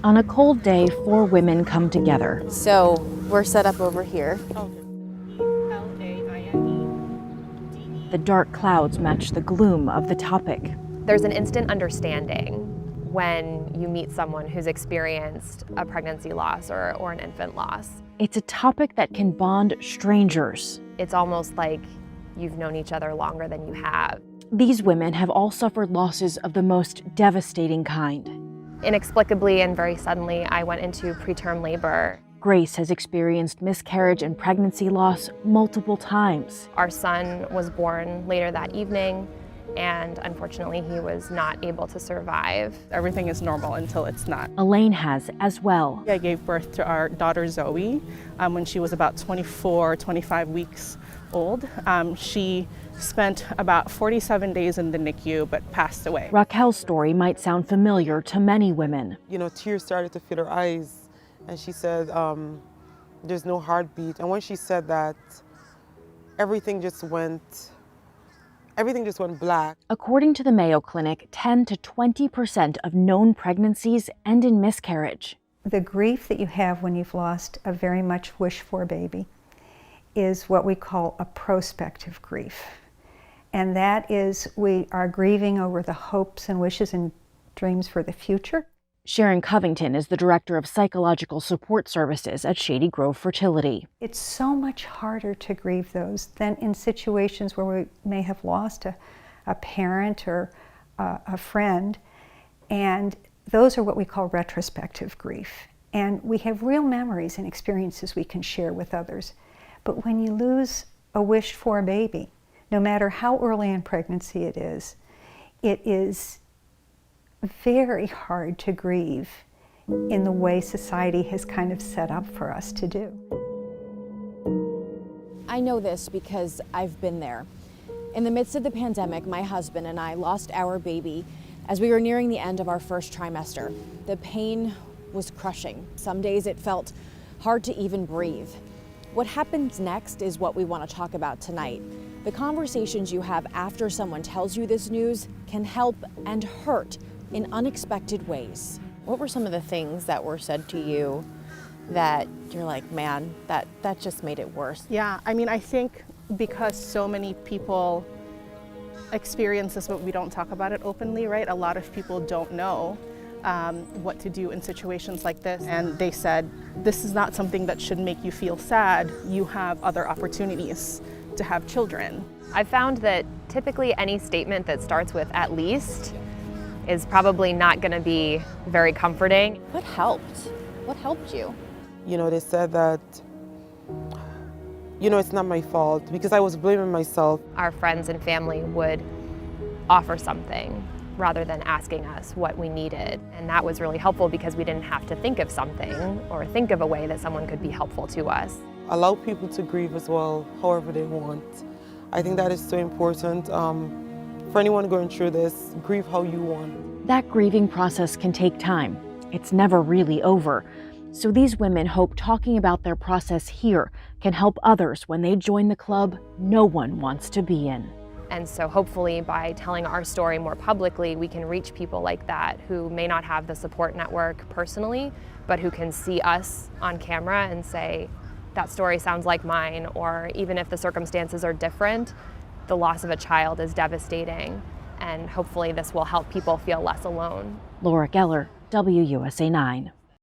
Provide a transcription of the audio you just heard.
On a cold day, four women come together. So we're set up over here. Four women come together. So we're set up over here. The dark clouds match the gloom of the topic. There's an instant understanding when you meet someone who's experienced a pregnancy loss or an infant loss. It's a topic that can bond strangers. It's almost like you've known each other longer than you have. These women have all suffered losses of the most devastating kind. Inexplicably and very suddenly, I went into preterm labor. Grace has experienced miscarriage and pregnancy loss multiple times. Our son was born later that evening, and unfortunately he was not able to survive. Everything is normal until it's not. Elaine has as well. I gave birth to our daughter Zoe when she was about 24, 25 weeks old. She spent about 47 days in the NICU but passed away. Rockell's story might sound familiar to many women. You know, tears started to fill her eyes, and she said, there's no heartbeat. And when she said that, everything just went black. According to the Mayo Clinic, 10 to 20% of known pregnancies end in miscarriage. The grief that you have when you've lost a very much wished-for baby is what we call a prospective grief. And that is, we are grieving over the hopes and wishes and dreams for the future. Sharon Covington is the Director of Psychological Support Services at Shady Grove Fertility. It's so much harder to grieve those than in situations where we may have lost a parent or a friend. And those are what we call retrospective grief. And we have real memories and experiences we can share with others. But when you lose a wished-for baby, no matter how early in pregnancy it is very hard to grieve in the way society has kind of set up for us to do. I know this because I've been there. In the midst of the pandemic, my husband and I lost our baby as we were nearing the end of our first trimester. The pain was crushing. Some days it felt hard to even breathe. What happens next is what we want to talk about tonight. The conversations you have after someone tells you this news can help and hurt in unexpected ways. What were some of the things that were said to you that you're like, man, that just made it worse? Yeah, I mean, I think because so many people experience this, but we don't talk about it openly, right? A lot of people don't know what to do in situations like this. And they said, this is not something that should make you feel sad. You have other opportunities to have children. I've found that typically any statement that starts with "at least" is probably not going to be very comforting. What helped? What helped you? You know, they said that, you know, it's not my fault because I was blaming myself. Our friends and family would offer something rather than asking us what we needed. And that was really helpful because we didn't have to think of something or think of a way that someone could be helpful to us. Allow people to grieve as well, however they want. I think that is so important. For anyone going through this, grieve how you want. That grieving process can take time. It's never really over. So these women hope talking about their process here can help others when they join the club no one wants to be in. And so hopefully by telling our story more publicly, we can reach people like that who may not have the support network personally, but who can see us on camera and say, that story sounds like mine, or even if the circumstances are different, the loss of a child is devastating, and hopefully this will help people feel less alone. Laura Geller, WUSA 9.